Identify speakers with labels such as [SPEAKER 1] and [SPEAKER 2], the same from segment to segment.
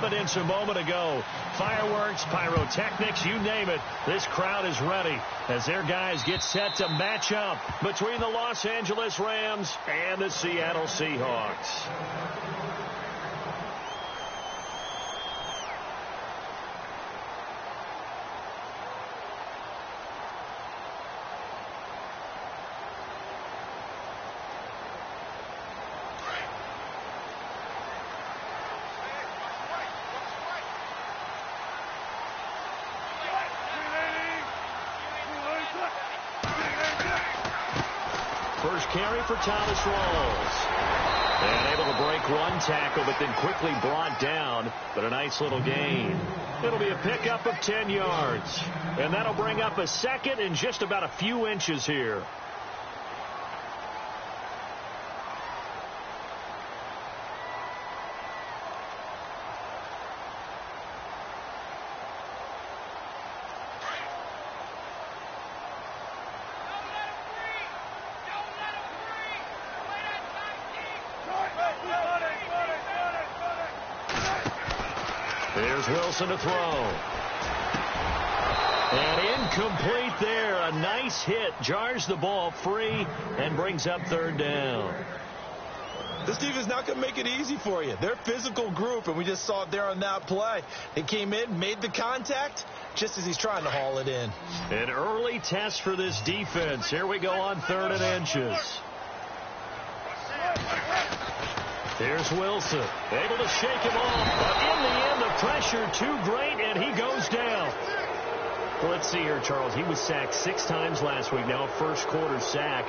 [SPEAKER 1] evidence a moment ago. Fireworks, pyrotechnics, you name it. This crowd is ready as their guys get set to match up between the Los Angeles Rams and the Seattle Seahawks. First carry for Thomas Rawls. And able to break one tackle, but then quickly brought down. But a nice little gain. It'll be a pickup of 10 yards. And that'll bring up a second and just about a few inches here. Here's Wilson to throw. And incomplete there. A nice hit. Jars the ball free and brings up third down.
[SPEAKER 2] This defense is not going to make it easy for you. They're a physical group, and we just saw it there on that play. They came in, made the contact, just as he's trying to haul it in.
[SPEAKER 1] An early test for this defense. Here we go on 3rd and inches. Here's Wilson, able to shake him off, but in the end, the pressure too great, and he goes down. Well, let's see here, Charles. He was sacked 6 times last week. Now a first-quarter sack.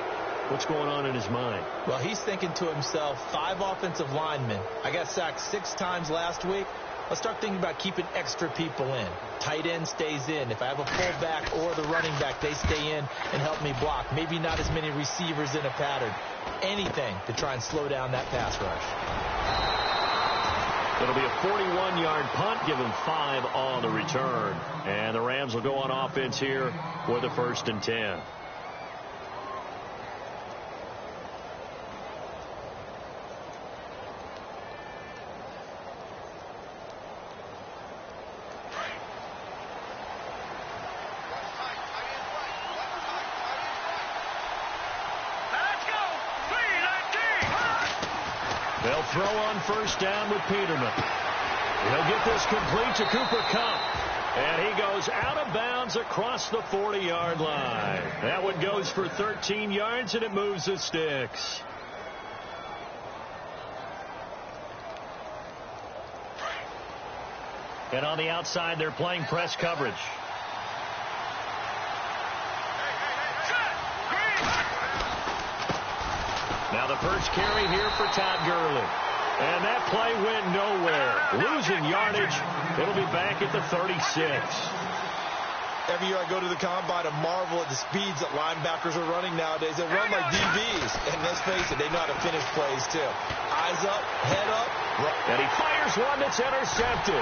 [SPEAKER 1] What's going on in his mind?
[SPEAKER 2] Well, he's thinking to himself, 5 offensive linemen. I got sacked 6 times last week. Let's start thinking about keeping extra people in. Tight end stays in. If I have a fullback or the running back, they stay in and help me block. Maybe not as many receivers in a pattern. Anything to try and slow down that pass rush.
[SPEAKER 1] It'll be a 41-yard punt, give him 5 on the return. And the Rams will go on offense here for the 1st and 10. They'll throw on 1st down with Peterman. He'll get this complete to Cooper Kupp. And he goes out of bounds across the 40-yard line. That one goes for 13 yards, and it moves the sticks. And on the outside, they're playing press coverage. Now the first carry here for Todd Gurley. And that play went nowhere. Losing yardage. It'll be back at the 36.
[SPEAKER 2] Every year I go to the combine and marvel at the speeds that linebackers are running nowadays. They run like DBs. And let's face it, they know how to finish plays too. Eyes up, head up.
[SPEAKER 1] And he fires one that's intercepted.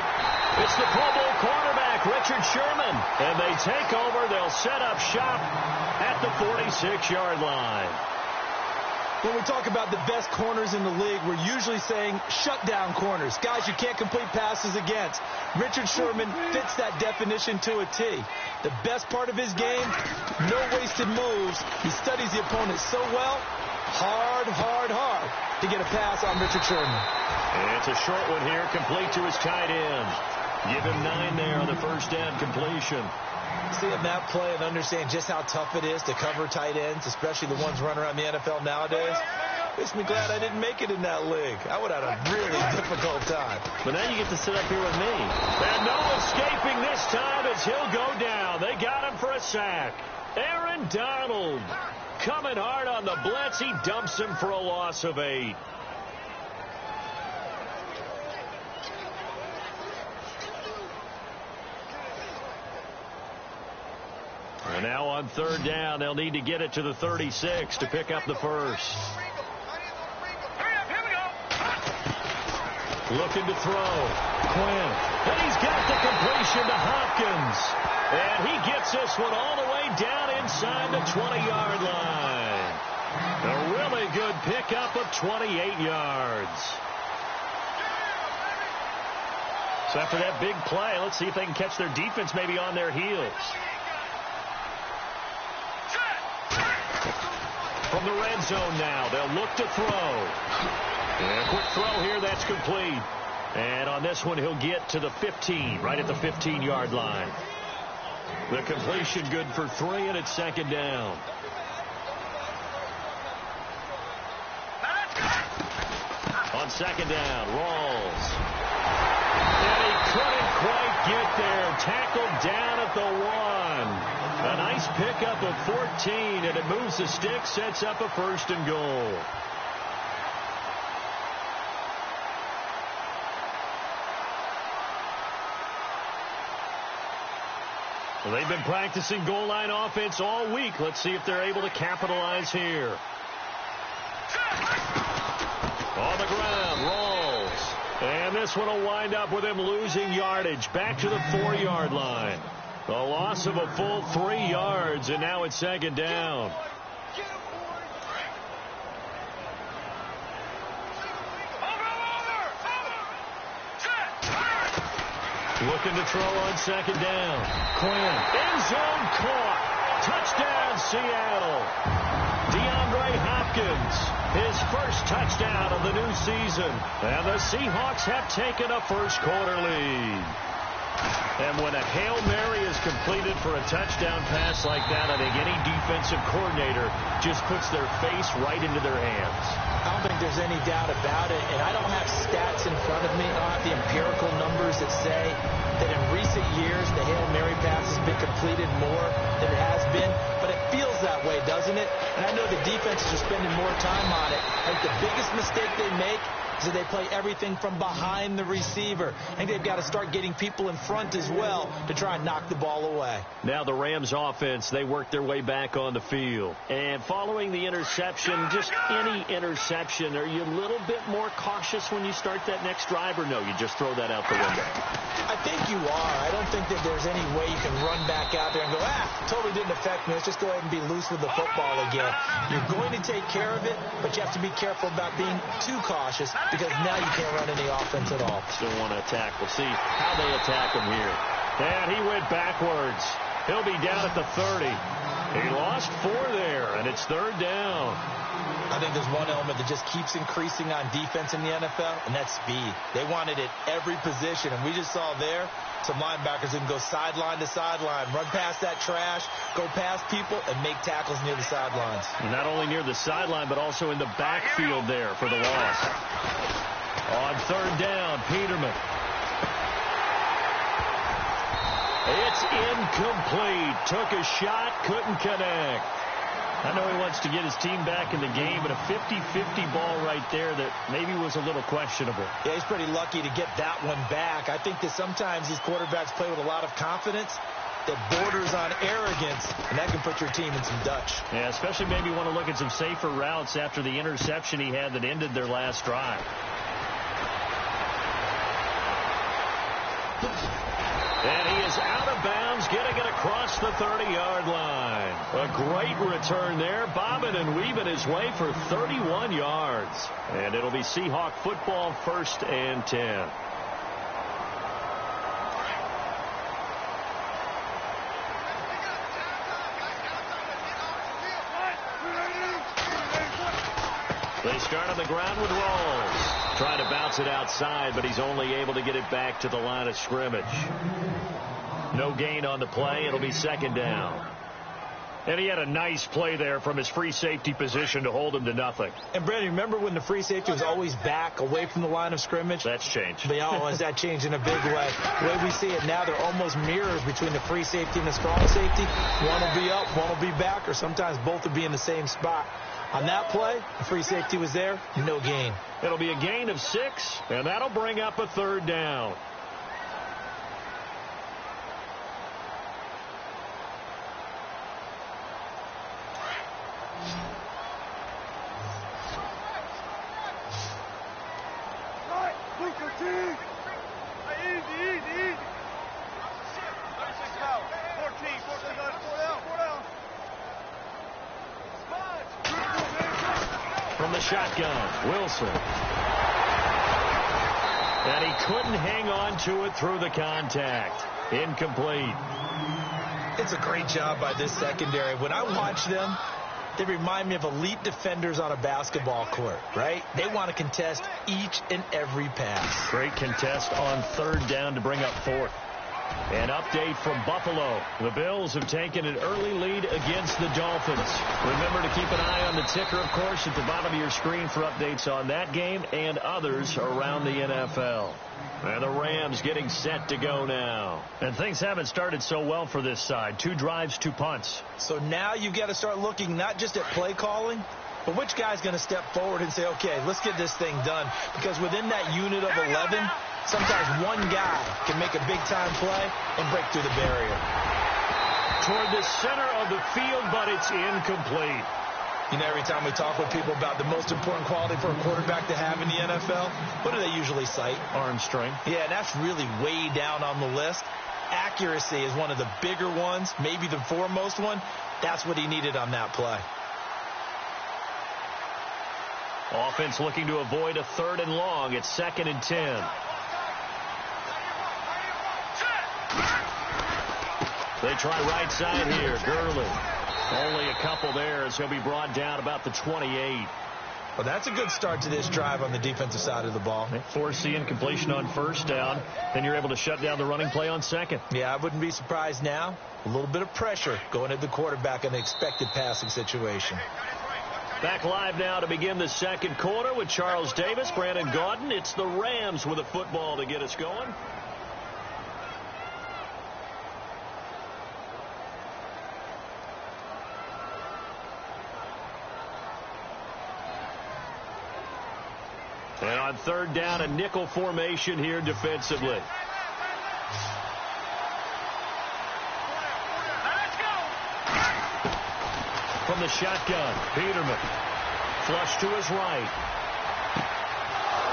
[SPEAKER 1] It's the Pro Bowl cornerback, Richard Sherman. And they take over. They'll set up shop at the 46-yard line.
[SPEAKER 2] When we talk about the best corners in the league, we're usually saying shutdown corners, guys you can't complete passes against. Richard Sherman fits that definition to a T. The best part of his game, no wasted moves. He studies the opponent so well, hard to get a pass on Richard Sherman.
[SPEAKER 1] And it's a short one here, complete to his tight end. Give him 9 there on the 1st down completion.
[SPEAKER 2] Seeing that play and understand just how tough it is to cover tight ends, especially the ones running around the NFL nowadays, makes me glad I didn't make it in that league. I would have had a really difficult time.
[SPEAKER 1] But now you get to sit up here with me. And no escaping this time as he'll go down. They got him for a sack. Aaron Donald coming hard on the blitz. He dumps him for a loss of 8. And now on 3rd down, they'll need to get it to the 36 to pick up the first. Looking to throw. Quinn. And he's got the completion to Hopkins. And he gets this one all the way down inside the 20-yard line. A really good pickup of 28 yards. So after that big play, let's see if they can catch their defense maybe on their heels. From the red zone now, they'll look to throw. And a quick throw here, that's complete. And on this one, he'll get to the 15, right at the 15-yard line. The completion good for 3, and it's second down. On second down, Rawls. And he couldn't quite get there. Tackled down at the 1. A nice pickup of 14, and it moves the stick, sets up a 1st and goal. Well, they've been practicing goal line offense all week. Let's see if they're able to capitalize here. On the ground, Rawls. And this one will wind up with him losing yardage. Back to the 4-yard line. A loss of a full 3 yards, and now it's second down. Looking to throw on second down. Quinn. End zone caught. Touchdown, Seattle. DeAndre Hopkins, his first touchdown of the new season. And the Seahawks have taken a first-quarter lead. And when a Hail Mary is completed for a touchdown pass like that, I think any defensive coordinator just puts their face right into their hands.
[SPEAKER 2] I don't think there's any doubt about it, and I don't have stats in front of me. I don't have the empirical numbers that say that in recent years the Hail Mary pass has been completed more than it has been, but it feels that way, doesn't it? And I know the defenses are spending more time on it. I think the biggest mistake they make is that they play everything from behind the receiver. I think they've got to start getting people in front as well to try and knock the ball away.
[SPEAKER 1] Now the Rams offense, they work their way back on the field. And following the interception, just any interception, are you a little bit more cautious when you start that next drive, or no, you just throw that out the window?
[SPEAKER 2] I think you are. I don't think that there's any way you can run back out there and go, totally didn't affect me. Let's just go ahead and be loose with the football again. You're going to take care of it, but you have to be careful about being too cautious, because now you can't run any offense at all.
[SPEAKER 1] Still want to attack. We'll see how they attack him here. And he went backwards. He'll be down at the 30. He lost 4 there, and it's third down.
[SPEAKER 2] I think there's one element that just keeps increasing on defense in the NFL, and that's speed. They want it at every position, and we just saw there some linebackers who can go sideline to sideline, run past that trash, go past people, and make tackles near the sidelines.
[SPEAKER 1] Not only near the sideline, but also in the backfield there for the loss. On third down, Peterman. It's incomplete. Took a shot, couldn't connect. I know he wants to get his team back in the game, but a 50-50 ball right there that maybe was a little questionable.
[SPEAKER 2] Yeah, he's pretty lucky to get that one back. I think that sometimes these quarterbacks play with a lot of confidence that borders on arrogance, and that can put your team in some Dutch.
[SPEAKER 1] Yeah, especially maybe want to look at some safer routes after the interception he had that ended their last drive. And he is out of bounds, getting it across the 30-yard line. A great return there, bobbing and weaving his way for 31 yards. And it'll be Seahawk football, 1st and 10. They start on the ground with Rawls. Trying to bounce it outside, but he's only able to get it back to the line of scrimmage. No gain on the play. It'll be second down. And he had a nice play there from his free safety position to hold him to nothing.
[SPEAKER 2] And, Brandon, remember when the free safety was always back away from the line of scrimmage?
[SPEAKER 1] That's changed.
[SPEAKER 2] But has that changed in a big way? The way we see it now, they're almost mirrors between the free safety and the strong safety. One will be up, one will be back, or sometimes both will be in the same spot. On that play, the free safety was there, no gain.
[SPEAKER 1] It'll be a gain of 6, and that'll bring up a third down. From the shotgun, Wilson. And he couldn't hang on to it through the contact. Incomplete.
[SPEAKER 2] It's a great job by this secondary. When I watch them, they remind me of elite defenders on a basketball court, right? They want to contest each and every pass.
[SPEAKER 1] Great contest on third down to bring up fourth. An update from Buffalo. The Bills have taken an early lead against the Dolphins. Remember to keep an eye on the ticker, of course, at the bottom of your screen for updates on that game and others around the NFL. And the Rams getting set to go now. And things haven't started so well for this side. 2 drives, 2 punts.
[SPEAKER 2] So now you've got to start looking not just at play calling, but which guy's going to step forward and say, okay, let's get this thing done. Because within that unit of 11, sometimes one guy can make a big-time play and break through the barrier.
[SPEAKER 1] Toward the center of the field, but it's incomplete.
[SPEAKER 2] You know, every time we talk with people about the most important quality for a quarterback to have in the NFL, what do they usually cite?
[SPEAKER 1] Arm strength.
[SPEAKER 2] Yeah, and that's really way down on the list. Accuracy is one of the bigger ones, maybe the foremost one. That's what he needed on that play.
[SPEAKER 1] Offense looking to avoid a 3rd and long. It's 2nd and 10. They try right side here. Gurley. Only a couple there as he'll be brought down about the 28.
[SPEAKER 2] Well, that's a good start to this drive on the defensive side of the ball.
[SPEAKER 1] They force the incompletion on 1st down. Then you're able to shut down the running play on 2nd.
[SPEAKER 2] Yeah, I wouldn't be surprised now. A little bit of pressure going at the quarterback in the expected passing situation.
[SPEAKER 1] Back live now to begin the 2nd quarter with Charles Davis, Brandon Gaudin. It's the Rams with a football to get us going. And on 3rd down, a nickel formation here defensively. From the shotgun, Peterman. Flush to his right.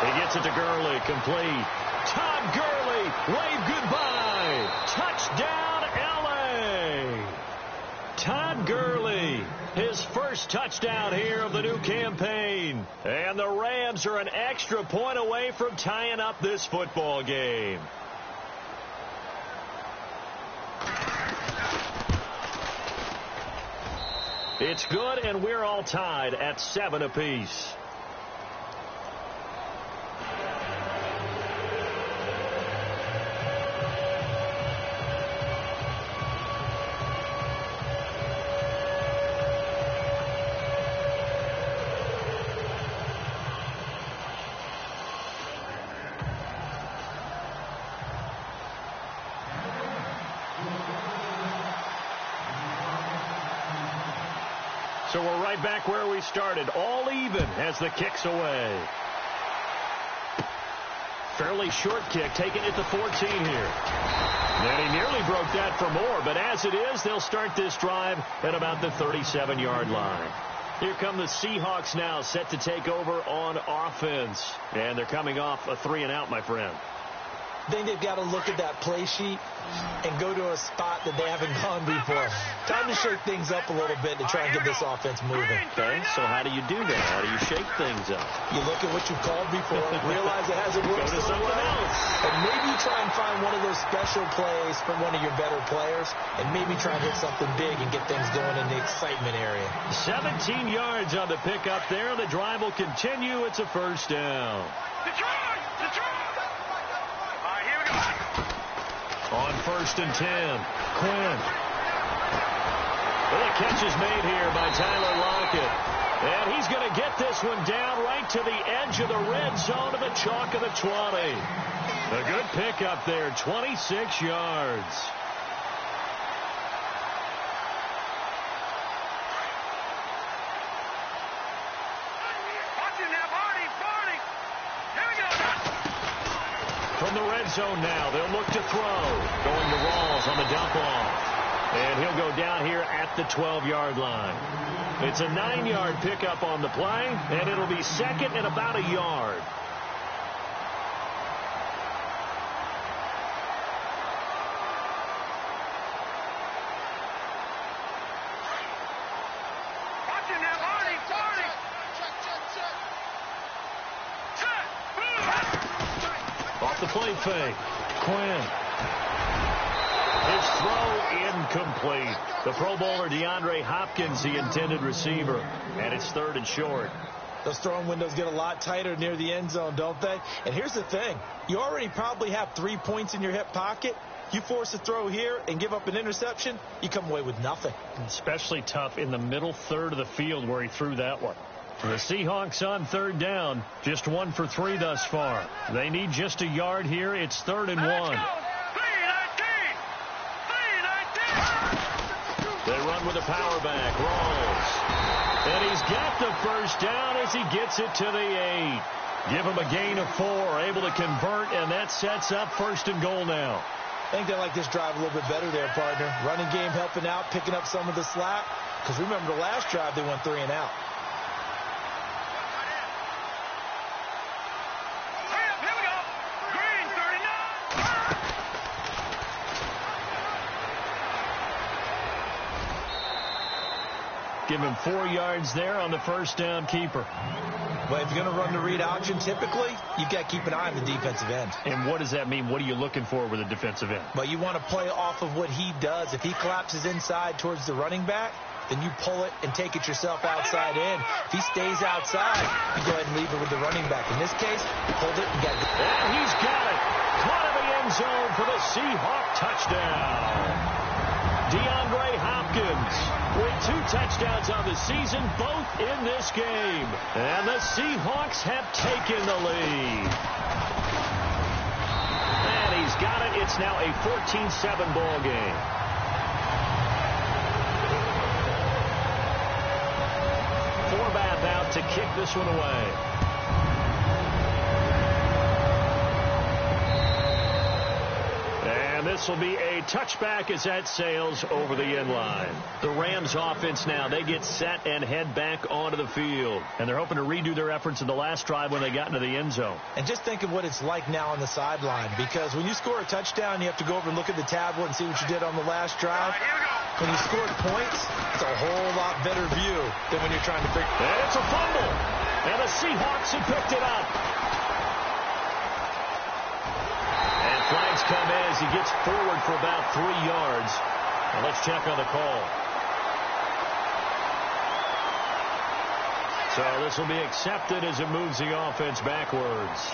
[SPEAKER 1] He gets it to Gurley, complete. Todd Gurley, wave goodbye. Touchdown, L.A. Todd Gurley, his first touchdown here of the new campaign. And the Rams are an extra point away from tying up this football game. It's good, and we're all tied at 7 apiece. So we're right back where we started, all even as the kick's away. Fairly short kick, taken at the 14 here. And he nearly broke that for more, but as it is, they'll start this drive at about the 37-yard line. Here come the Seahawks now, set to take over on offense. And they're coming off a 3-and-out, my friend.
[SPEAKER 2] I think they've got to look at that play sheet and go to a spot that they haven't gone before. Time to shake things up a little bit to try and get this offense moving.
[SPEAKER 1] Okay, so how do you do that? How do you shake things up?
[SPEAKER 2] You look at what you've called before, realize it hasn't worked
[SPEAKER 1] Go to
[SPEAKER 2] so
[SPEAKER 1] something
[SPEAKER 2] well,
[SPEAKER 1] else.
[SPEAKER 2] and maybe try and find one of those special plays from one of your better players, and maybe try and hit something big and get things going in the excitement area.
[SPEAKER 1] 17 yards on the pickup there. The drive will continue. It's a 1st down. On 1st and 10, Quinn. Well, the catch is made here by Tyler Lockett. And he's going to get this one down right to the edge of the red zone to the chalk of the 20. A good pickup there, 26 yards. From the red zone now, they'll look to throw. Going to Rawls on the dump off. And he'll go down here at the 12-yard line. It's a 9-yard pickup on the play, and it'll be 2nd and about a yard. Belly fake. Quinn. His throw incomplete. The Pro Bowler DeAndre Hopkins, the intended receiver. And it's 3rd and short.
[SPEAKER 2] Those throwing windows get a lot tighter near the end zone, don't they? And here's the thing. You already probably have 3 points in your hip pocket. You force a throw here and give up an interception, you come away with nothing.
[SPEAKER 3] Especially tough in the middle third of the field where he threw that one.
[SPEAKER 1] The Seahawks on 3rd down. Just 1 for 3 thus far. They need just a yard here. It's 3rd and 1. They run with a power back. Rolls. And he's got the first down as he gets it to the 8. Give him a gain of 4. Able to convert, and that sets up 1st and goal now.
[SPEAKER 2] I think they like this drive a little bit better there, partner. Running game helping out, picking up some of the slack. Because remember, the last drive they went 3 and out.
[SPEAKER 1] Give him 4 yards there on the first down keeper.
[SPEAKER 2] But if you're going to run the read option, typically, you've got to keep an eye on the defensive end.
[SPEAKER 3] And what does that mean? What are you looking for with a defensive end?
[SPEAKER 2] Well, you want to play off of what he does. If he collapses inside towards the running back, then you pull it and take it yourself outside in. If he stays outside, you go ahead and leave it with the running back. In this case, hold it and get it.
[SPEAKER 1] And he's got it. Caught in the end zone for the Seahawk touchdown. DeAndre Hopkins with 2 touchdowns on the season, both in this game. And the Seahawks have taken the lead. And he's got it. It's now a 14-7 ball game. Forbath out to kick this one away. And this will be a touchback as that sails over the end line. The Rams offense now, they get set and head back onto the field. And they're hoping to redo their efforts in the last drive when they got into the end zone.
[SPEAKER 2] And just think of what it's like now on the sideline. Because when you score a touchdown, you have to go over and look at the tablet and see what you did on the last drive. When you scored points, it's a whole lot better view than when you're trying to figure.
[SPEAKER 1] And it's a fumble. And the Seahawks have picked it up. And flags come in as he gets forward for about 3 yards. And let's check on the call. So this will be accepted as it moves the offense backwards.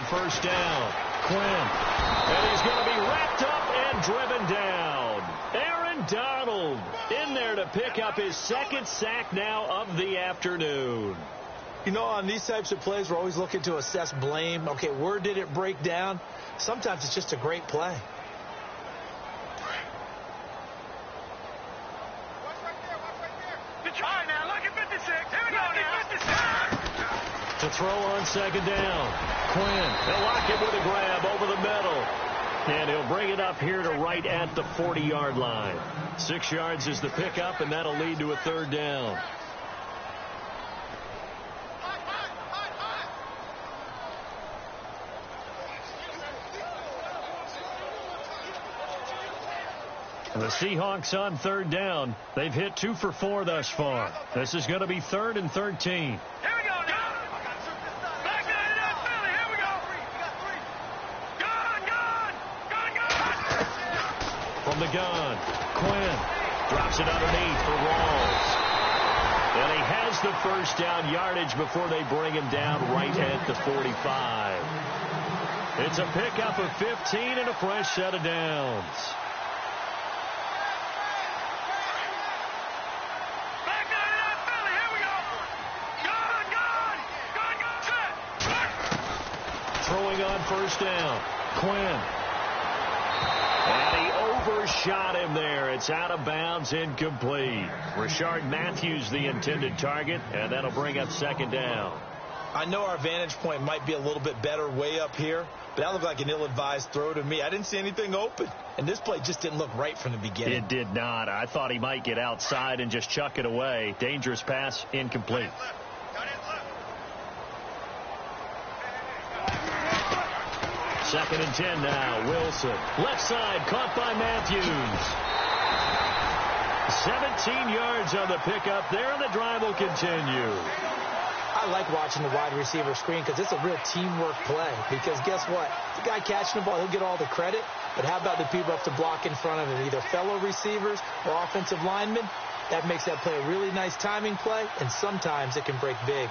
[SPEAKER 1] First down, Quinn. And he's going to be wrapped up and driven down. Aaron Donald in there to pick up his 2nd sack now of the afternoon.
[SPEAKER 2] You know, on these types of plays, we're always looking to assess blame. Okay, where did it break down? Sometimes it's just a great play.
[SPEAKER 1] To throw on 2nd down. Quinn, they'll lock it with a grab over the middle. And he'll bring it up here to right at the 40-yard line. 6 yards is the pickup, and that'll lead to a 3rd down. The Seahawks on 3rd down. They've hit 2 for 4 thus far. This is going to be 3rd and 13. From the gun, Quinn drops it underneath for Rawls. And he has the first down yardage before they bring him down right at the 45. It's a pickup of 15 and a fresh set of downs. Throwing on first down, Quinn. And he overshot him there. It's out of bounds, incomplete. Rashard Matthews, the intended target, and that'll bring up 2nd down.
[SPEAKER 2] I know our vantage point might be a little bit better way up here, but that looked like an ill-advised throw to me. I didn't see anything open, and this play just didn't look right from the beginning.
[SPEAKER 1] It did not. I thought he might get outside and just chuck it away. Dangerous pass, incomplete. Second and 10 now. Wilson. Left side, caught by Matthews. 17 yards on the pickup there, and the drive will continue.
[SPEAKER 2] I like watching the wide receiver screen because it's a real teamwork play. Because guess what? The guy catching the ball, he'll get all the credit. But how about the people up to block in front of him, either fellow receivers or offensive linemen? That makes that play a really nice timing play, and sometimes it can break big.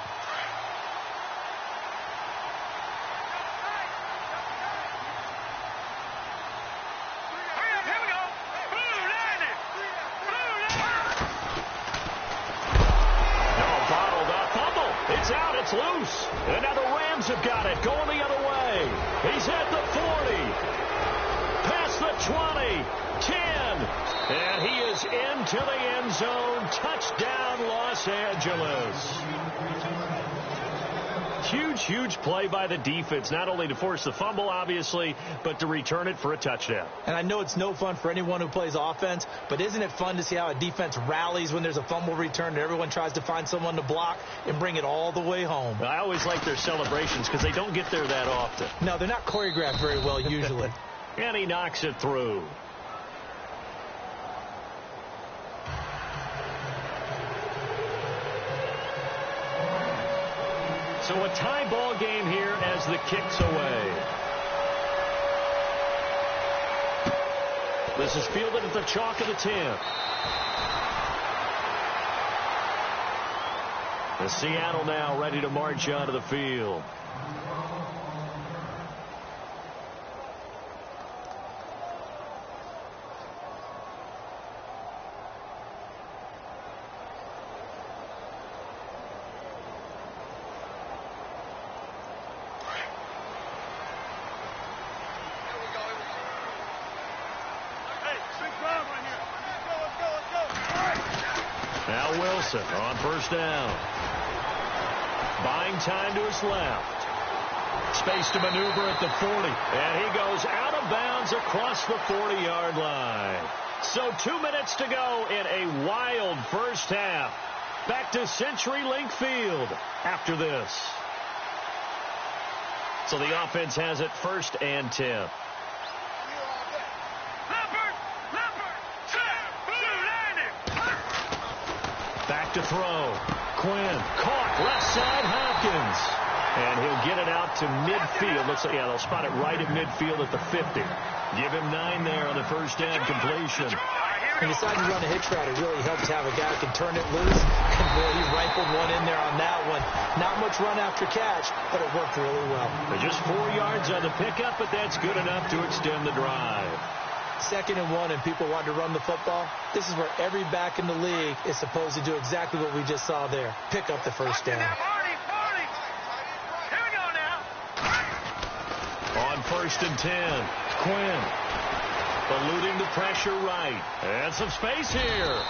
[SPEAKER 1] It's loose. And now the Rams have got it. Going the other way. He's at the 40. Past the 20. 10. And he is into the end zone. Touchdown, Los Angeles. Huge, huge play by the defense, not only to force the fumble, obviously, but to return it for a touchdown.
[SPEAKER 2] And I know it's no fun for anyone who plays offense, but isn't it fun to see how a defense rallies when there's a fumble return and everyone tries to find someone to block and bring it all the way home?
[SPEAKER 1] I always like their celebrations because they don't get there that often.
[SPEAKER 2] No, they're not choreographed very well usually.
[SPEAKER 1] And he knocks it through. So a tie ball game here as the kick's away. This is fielded at the chalk of the 10. The Seattle now ready to march onto the field. Now Wilson on first down. Buying time to his left. Space to maneuver at the 40. And he goes out of bounds across the 40-yard line. So 2 minutes to go in a wild first half. Back to CenturyLink Field after this. So the offense has it first and 10. Back to throw. Quinn caught left side Hopkins. And he'll get it out to midfield. Looks like, yeah, they'll spot it right at midfield at the 50. Give him 9 there on the first down completion.
[SPEAKER 2] When you decide to run a hitch route, it really helps to have a guy who can turn it loose. And boy, he rifled one in there on that one. Not much run after catch, but it worked really well.
[SPEAKER 1] Just 4 yards on the pickup, but that's good enough to extend the drive.
[SPEAKER 2] 2nd and 1 and people want to run the football. This is where every back in the league is supposed to do exactly what we just saw there. Pick up the first down.
[SPEAKER 1] On first and 10, Quinn eluding the pressure right. And some space here.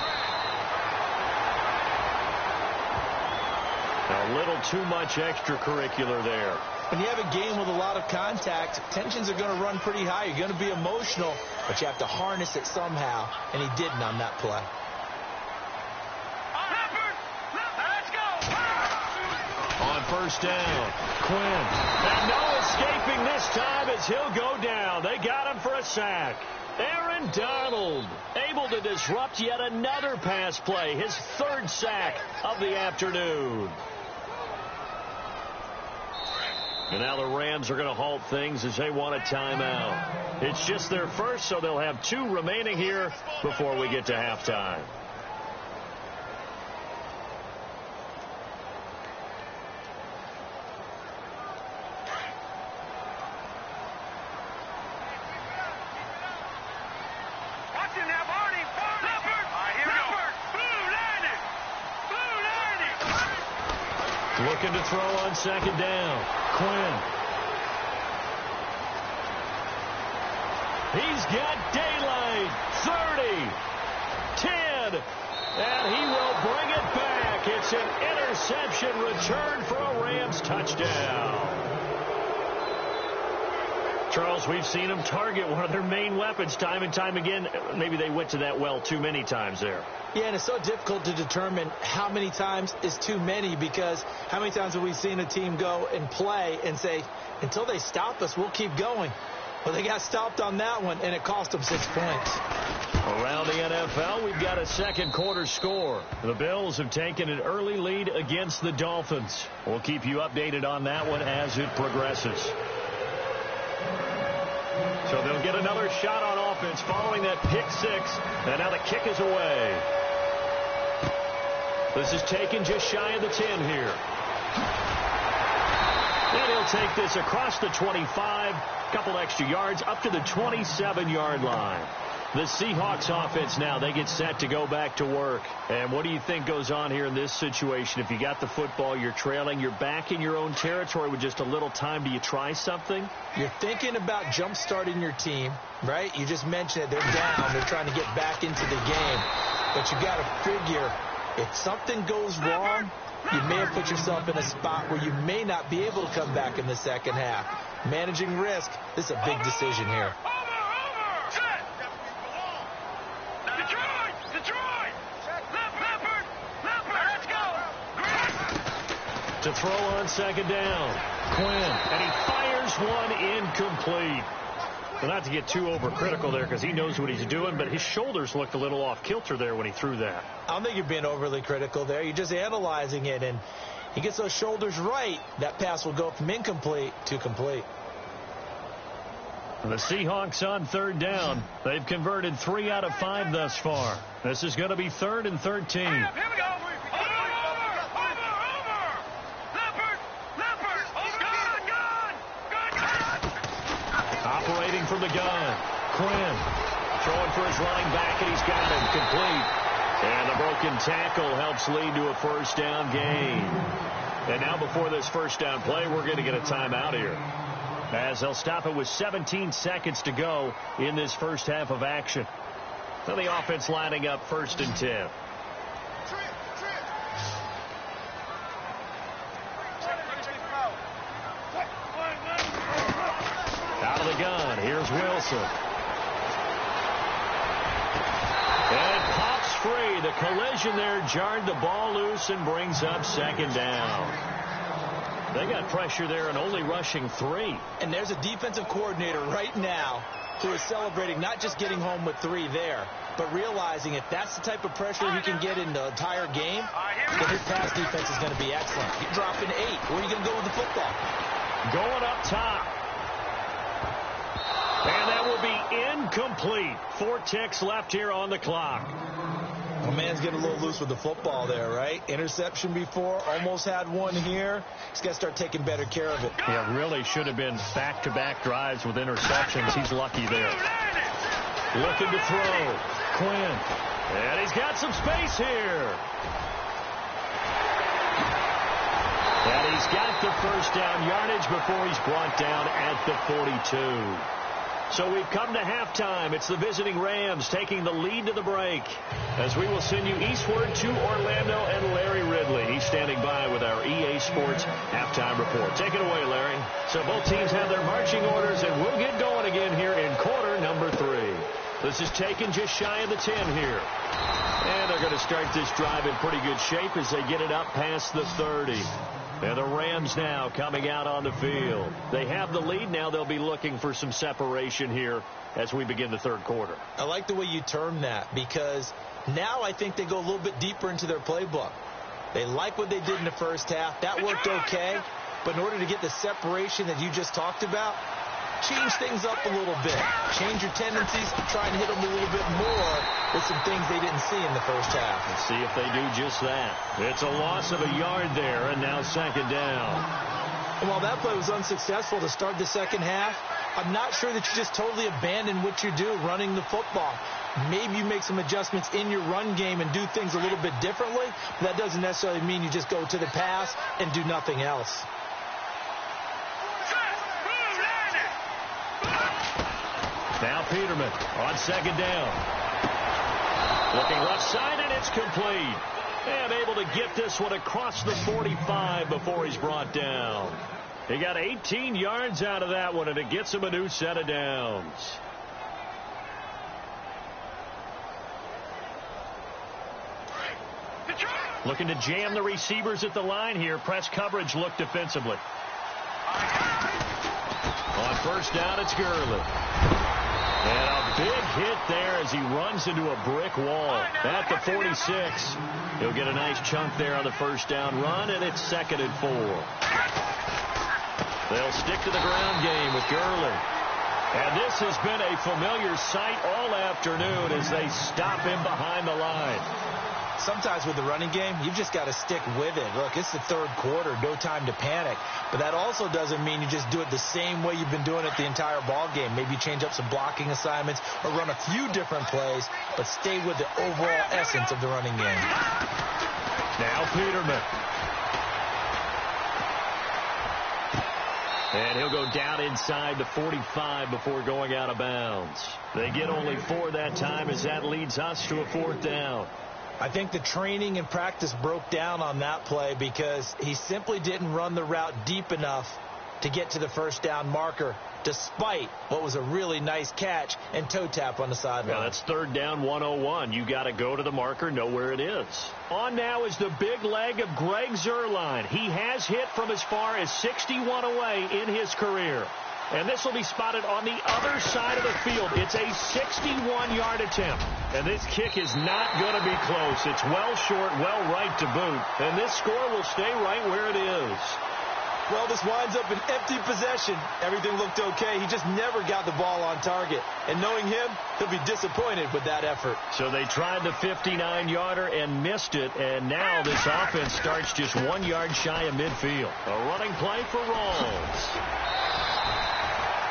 [SPEAKER 1] A little too much extracurricular there.
[SPEAKER 2] When you have a game with a lot of contact, tensions are going to run pretty high. You're going to be emotional, but you have to harness it somehow, and he didn't on that play.
[SPEAKER 1] On first down, Quinn. And no escaping this time as he'll go down. They got him for a sack. Aaron Donald able to disrupt yet another pass play. His 3rd sack of the afternoon. And now the Rams are going to halt things as they want a timeout. It's just their first, so they'll have 2 remaining here before we get to halftime. Looking to throw on 2nd down. Quinn. He's got daylight. 30. 10. And he will bring it back. It's an reception, return for a Rams touchdown. Charles, we've seen them target one of their main weapons time and time again. Maybe they went to that well too many times there.
[SPEAKER 2] Yeah, and it's so difficult to determine how many times is too many, because how many times have we seen a team go and play and say, until they stop us, we'll keep going. Well, they got stopped on that one, and it cost them 6 points.
[SPEAKER 1] Around the NFL, we've got a second quarter score. The Bills have taken an early lead against the Dolphins. We'll keep you updated on that one as it progresses. So they'll get another shot on offense following that pick six. And now the kick is away. This is taken just shy of the 10 here. And he'll take this across the 25. Couple extra yards up to the 27-yard line. The Seahawks offense now, they get set to go back to work. And what do you think goes on here in this situation? If you got the football, you're trailing, you're back in your own territory with just a little time. Do you try something?
[SPEAKER 2] You're thinking about jump-starting your team, right? You just mentioned it. They're down. They're trying to get back into the game. But you got to figure, if something goes wrong, you may have put yourself in a spot where you may not be able to come back in the second half. Managing risk, this is a big decision here.
[SPEAKER 1] To throw on second down. Quinn. And he fires one incomplete. Well, not to get too overcritical there because he knows what he's doing, but his shoulders looked a little off kilter there when he threw that.
[SPEAKER 2] I don't think you're being overly critical there. You're just analyzing it, and he gets those shoulders right. That pass will go from incomplete to complete.
[SPEAKER 1] The Seahawks on third down. They've converted 3 out of 5 thus far. This is going to be 3rd and 13.
[SPEAKER 4] Here we go.
[SPEAKER 1] Operating from the gun. Quinn throwing for his linebacker, and he's got him complete. And the broken tackle helps lead to a first down gain. And now before this first down play, we're going to get a timeout here, as they'll stop it with 17 seconds to go in this first half of action. So the offense lining up 1st and 10. Out of the gun, here's Wilson. And it pops free. The collision there jarred the ball loose and brings up 2nd down. They got pressure there and only rushing 3.
[SPEAKER 2] And there's a defensive coordinator right now who is celebrating not just getting home with 3 there, but realizing if that's the type of pressure he can get in the entire game, then his pass defense is going to be excellent. You're dropping 8. Where are you going to go with the football?
[SPEAKER 1] Going up top. And that will be incomplete. 4 ticks left here on the clock.
[SPEAKER 2] Well, man's getting a little loose with the football there, right? Interception before, almost had one here. He's got to start taking better care of it.
[SPEAKER 1] Yeah, really should have been back-to-back drives with interceptions. He's lucky there. Looking to throw. Quinn. And he's got some space here. And he's got the first down yardage before he's brought down at the 42. So we've come to halftime. It's the visiting Rams taking the lead to the break, as we will send you eastward to Orlando and Larry Ridley. He's standing by with our EA Sports halftime report. Take it away, Larry. So both teams have their marching orders, and we'll get going again here in quarter number 3. This is taken just shy of the 10 here. And they're going to start this drive in pretty good shape as they get it up past the 30. And the Rams now coming out on the field. They have the lead. Now they'll be looking for some separation here as we begin the third quarter.
[SPEAKER 2] I like the way you term that, because now I think they go a little bit deeper into their playbook. They like what they did in the first half. That worked okay. But in order to get the separation that you just talked about, change things up a little bit. Change your tendencies. Try and hit them a little bit more with some things they didn't see in the first half.
[SPEAKER 1] Let's see if they do just that. It's a loss of a yard there, and now 2nd down.
[SPEAKER 2] And while that play was unsuccessful to start the second half, I'm not sure that you just totally abandon what you do running the football. Maybe you make some adjustments in your run game and do things a little bit differently. But that doesn't necessarily mean you just go to the pass and do nothing else.
[SPEAKER 1] Now Peterman on 2nd down. Looking left side, and it's complete. And able able to get this one across the 45 before he's brought down. He got 18 yards out of that one, and it gets him a new set of downs. Looking to jam the receivers at the line here. Press coverage look defensively. On first down, it's Gurley. And a big hit there as he runs into a brick wall at the 46. He'll get a nice chunk there on the first down run, and it's 2nd and 4. They'll stick to the ground game with Gurley. And this has been a familiar sight all afternoon as they stop him behind the line.
[SPEAKER 2] Sometimes with the running game, you've just got to stick with it. Look, it's the third quarter, no time to panic. But that also doesn't mean you just do it the same way you've been doing it the entire ball game. Maybe change up some blocking assignments or run a few different plays, but stay with the overall essence of the running game.
[SPEAKER 1] Now Peterman. And he'll go down inside the 45 before going out of bounds. They get only 4 that time as that leads us to a 4th down.
[SPEAKER 2] I think the training and practice broke down on that play because he simply didn't run the route deep enough to get to the first down marker, despite what was a really nice catch and toe tap on the sideline.
[SPEAKER 1] Yeah, that's 3rd down 101. You got to go to the marker, know where it is. On now is the big leg of Greg Zuerlein. He has hit from as far as 61 away in his career. And this will be spotted on the other side of the field. It's a 61-yard attempt. And this kick is not going to be close. It's well short, well right to boot. And this score will stay right where it is.
[SPEAKER 2] Well, this winds up an empty possession. Everything looked okay. He just never got the ball on target. And knowing him, he'll be disappointed with that effort.
[SPEAKER 1] So they tried the 59-yarder and missed it. And now this offense starts just 1 yard shy of midfield. A running play for Rawls.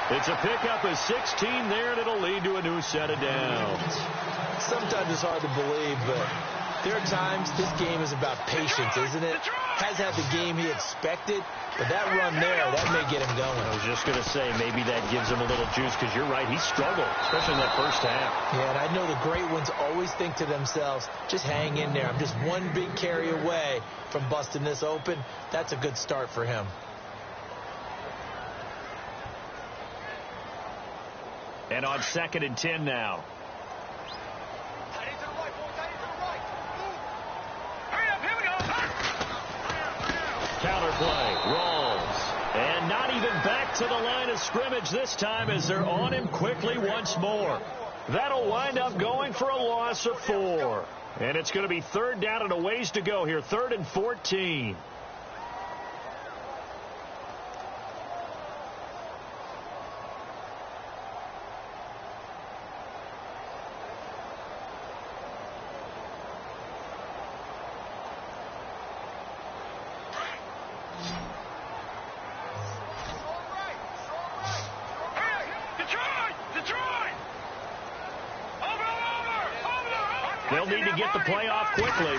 [SPEAKER 1] It's a pickup of 16 there, and it'll lead to a new set of downs.
[SPEAKER 2] Sometimes it's hard to believe, but there are times this game is about patience, isn't it? Has had the game he expected, but that run there, that may get him going.
[SPEAKER 1] I was just going to say, maybe that gives him a little juice, because you're right, he struggled, especially in that first half.
[SPEAKER 2] Yeah, and I know the great ones always think to themselves, just hang in there. I'm just one big carry away from busting this open. That's a good start for him.
[SPEAKER 1] And on 2nd and 10 now. Counterplay, Rawls. And not even back to the line of scrimmage this time as they're on him quickly once more. That'll wind up going for a loss of 4. And it's going to be 3rd down and a ways to go here. 3rd and 14. They'll need to get the play off quickly.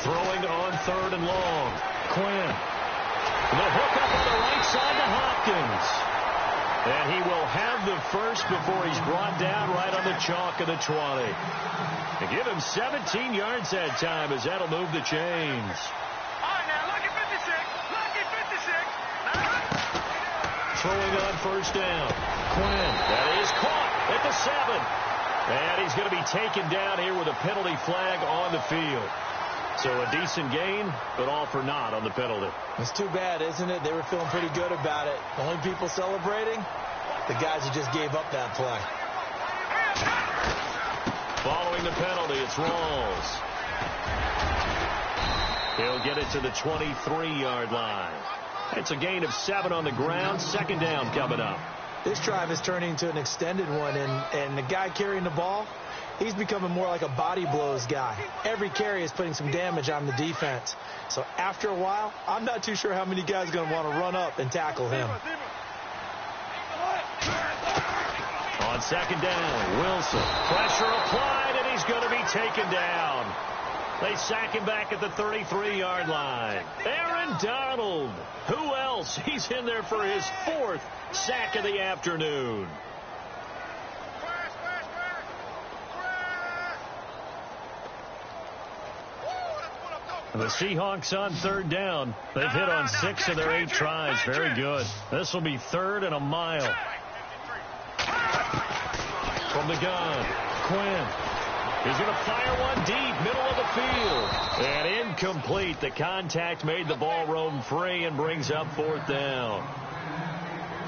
[SPEAKER 1] Throwing on 3rd and long. Quinn. The hook up on the right side to Hopkins. And he will have the first before he's brought down right on the chalk of the 20. To give him 17 yards that time as that'll move the chains. Throwing on first down. Quinn. That is caught at the 7. And he's going to be taken down here with a penalty flag on the field. So a decent gain, but all for naught on the penalty.
[SPEAKER 2] It's too bad, isn't it? They were feeling pretty good about it. The only people celebrating, the guys who just gave up that play.
[SPEAKER 1] Following the penalty, it's Rawls. He'll get it to the 23-yard line. It's a gain of 7 on the ground. 2nd down coming up.
[SPEAKER 2] This drive is turning into an extended one, and the guy carrying the ball, he's becoming more like a body blows guy. Every carry is putting some damage on the defense. So after a while, I'm not too sure how many guys are going to want to run up and tackle him.
[SPEAKER 1] On 2nd down, Wilson. Pressure applied, and he's going to be taken down. They sack him back at the 33-yard line. Aaron Donald. Who else? He's in there for his 4th sack of the afternoon.
[SPEAKER 3] The Seahawks on third down. They've hit on 6 of their 8 tries. Very good. This will be 3rd and a mile. From the gun, Quinn. He's going to fire one deep, middle of the field. And incomplete. The contact made the ball roam free and brings up 4th down.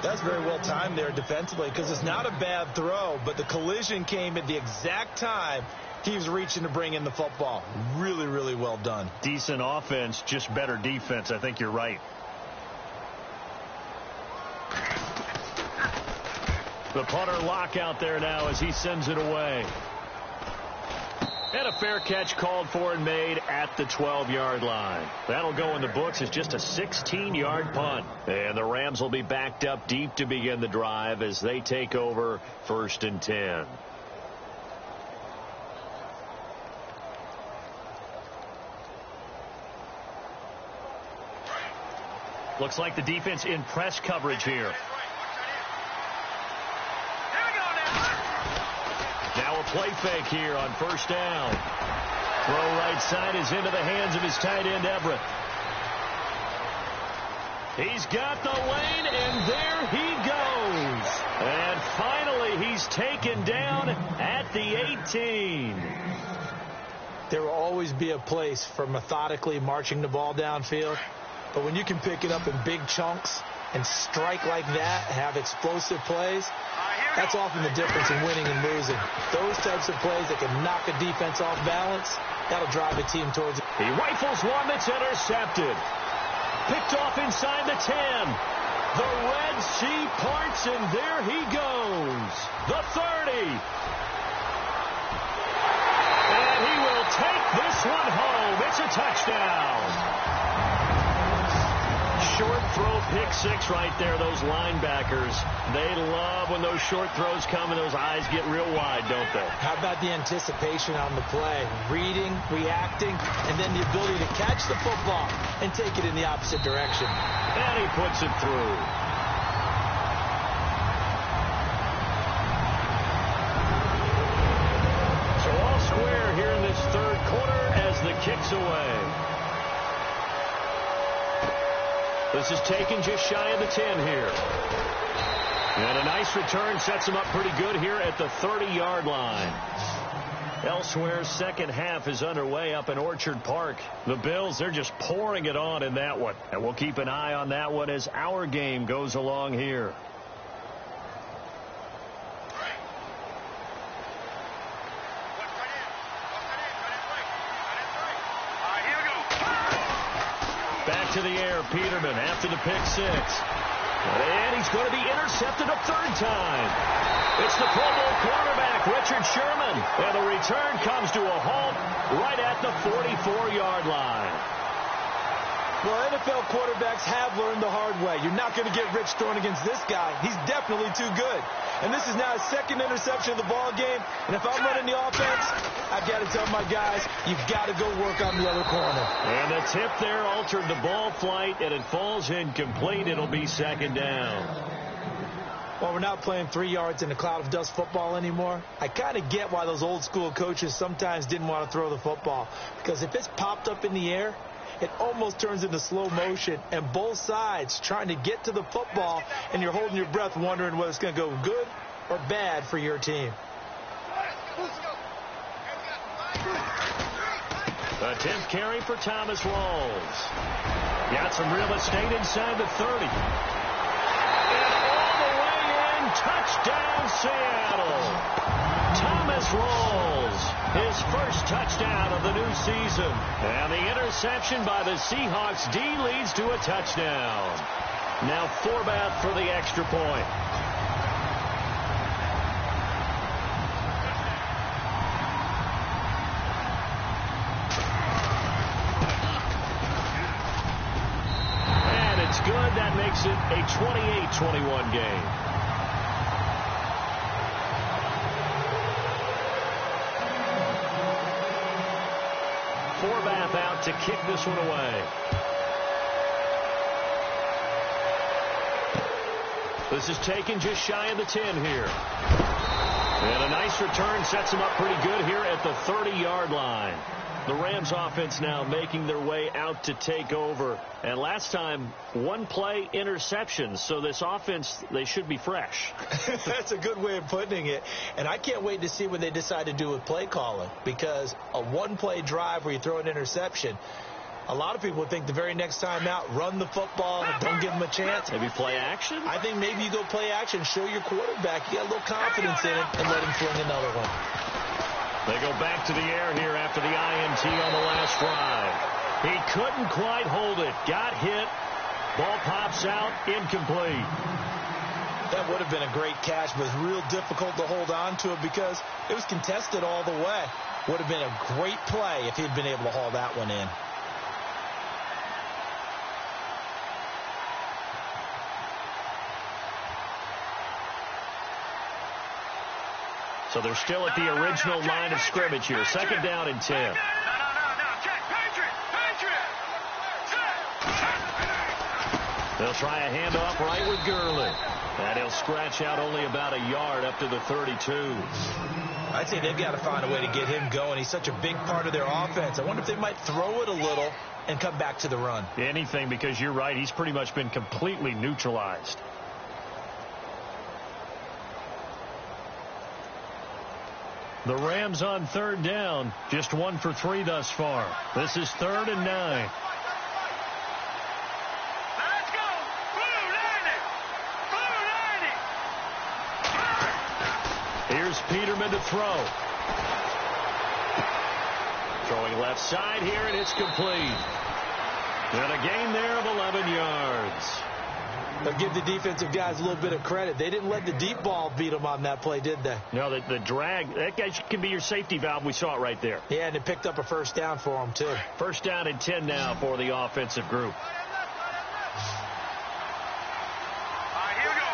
[SPEAKER 2] That's very well timed there defensively because it's not a bad throw, but the collision came at the exact time he was reaching to bring in the football. Really, really well done.
[SPEAKER 3] Decent offense, just better defense. I think you're right. The punter lock out there now as he sends it away. And a fair catch called for and made at the 12-yard line. That'll go in the books as just a 16-yard punt. And the Rams will be backed up deep to begin the drive as they take over 1st and 10. Looks like the defense in press coverage here. Now a play fake here on 1st down. Throw right side is into the hands of his tight end, Everett. He's got the lane, and there he goes. And finally, he's taken down at the 18.
[SPEAKER 2] There will always be a place for methodically marching the ball downfield. But when you can pick it up in big chunks and strike like that, have explosive plays, that's often the difference in winning and losing. Those types of plays that can knock a defense off balance, that'll drive a team towards it.
[SPEAKER 1] He rifles one that's intercepted. Picked off inside the 10. The Red Sea parts, and there he goes. The 30. And he will take this one home. It's a touchdown. Short throw, pick 6 right there. Those linebackers, they love when those short throws come and those eyes get real wide, don't they?
[SPEAKER 2] How about the anticipation on the play? Reading, reacting, and then the ability to catch the football and take it in the opposite direction.
[SPEAKER 1] And he puts it through. So all square here in this 3rd quarter as the kick's away. This is taken just shy of the 10 here. And a nice return sets him up pretty good here at the 30-yard line. Elsewhere, second half is underway up in Orchard Park. The Bills, they're just pouring it on in that one. And we'll keep an eye on that one as our game goes along here. Back to the air, Peterman after the pick 6. And he's going to be intercepted a 3rd time. It's the Pro Bowl quarterback, Richard Sherman. And the return comes to a halt right at the 44-yard line.
[SPEAKER 2] Well, NFL quarterbacks have learned the hard way. You're not going to get rich throwing against this guy. He's definitely too good. And this is now his 2nd interception of the ball game. And if I'm running the offense, I've got to tell my guys, you've got to go work on the other corner.
[SPEAKER 1] And the tip there altered the ball flight, and it falls incomplete. It'll be 2nd down.
[SPEAKER 2] Well, we're not playing 3 yards in a cloud of dust football anymore. I kind of get why those old school coaches sometimes didn't want to throw the football. Because if it's popped up in the air, it almost turns into slow motion, and both sides trying to get to the football, and you're holding your breath wondering whether it's going to go good or bad for your team.
[SPEAKER 1] The 10th carry for Thomas Rawls. Got some real estate inside the 30. And all the way in, touchdown Seattle. Thomas Rawls, his first touchdown of the new season. And the interception by the Seahawks D leads to a touchdown. Now Forbath for the extra point. And it's good. That makes it a 28-21 game. Forbath out to kick this one away. This is taken just shy of the 10 here. And a nice return sets him up pretty good here at the 30-yard line.
[SPEAKER 3] The Rams offense now making their way out to take over. And last time, one play interceptions. So this offense, they should be fresh.
[SPEAKER 2] That's a good way of putting it. And I can't wait to see what they decide to do with play calling. Because a one-play drive where you throw an interception, a lot of people would think the very next time out, run the football, don't give them a chance.
[SPEAKER 3] Maybe play action?
[SPEAKER 2] I think maybe you go play action, show your quarterback you got a little confidence in it, and let him fling another one.
[SPEAKER 3] They go back to the air here after the INT on the last drive. He couldn't quite hold it. Got hit. Ball pops out. Incomplete.
[SPEAKER 2] That would have been a great catch, but it was real difficult to hold on to it because it was contested all the way. Would have been a great play if he'd been able to haul that one in.
[SPEAKER 3] So they're still at the original line of scrimmage here. Second down and 10. They'll try a handoff right with Gurley. And he'll scratch out only about a yard up to the 32.
[SPEAKER 2] I'd say they've got to find a way to get him going. He's such a big part of their offense. I wonder if they might throw it a little and come back to the run.
[SPEAKER 3] Anything, because you're right. He's pretty much been completely neutralized. The Rams on third down, just 1 for 3 thus far. This is 3rd and 9.
[SPEAKER 4] Let's go! Blue 90!
[SPEAKER 3] Here's Peterman to throw. Throwing left side here, and it's complete. And a gain there of 11 yards.
[SPEAKER 2] They'll give the defensive guys a little bit of credit. They didn't let the deep ball beat them on that play, did they?
[SPEAKER 3] No, the drag, that guy can be your safety valve. We saw it right there.
[SPEAKER 2] Yeah, and it picked up a first down for them, too.
[SPEAKER 3] First down and 10 now for the offensive group.
[SPEAKER 4] Here we go.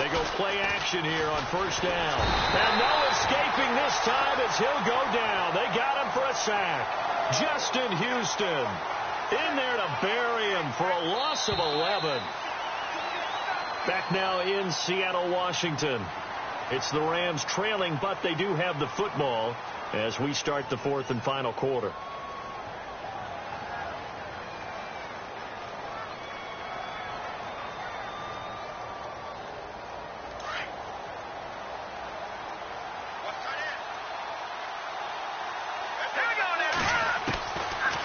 [SPEAKER 3] They go play action here on first down. And no escaping this time as he'll go down. They got him for a sack. Justin Houston in there to bury him for a loss of 11. Back now in Seattle, Washington. It's the Rams trailing, but they do have the football as we start the 4th and final quarter.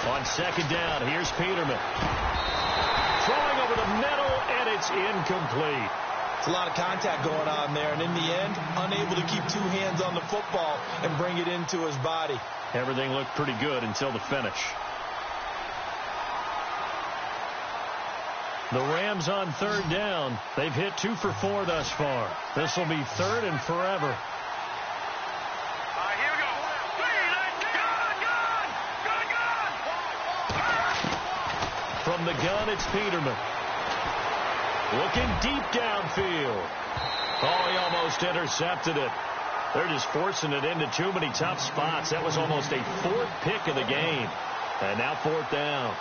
[SPEAKER 3] On second down, here's Peterman. Throwing over the middle, and it's incomplete.
[SPEAKER 2] It's a lot of contact going on there, and in the end, unable to keep 2 hands on the football and bring it into his body.
[SPEAKER 3] Everything looked pretty good until the finish. The Rams on third down. They've hit 2 for 4 thus far. This will be 3rd and forever. From the gun, it's Peterman. Looking deep downfield. Oh, he almost intercepted it. They're just forcing it into too many tough spots. That was almost a 4th pick of the game. And now 4th down.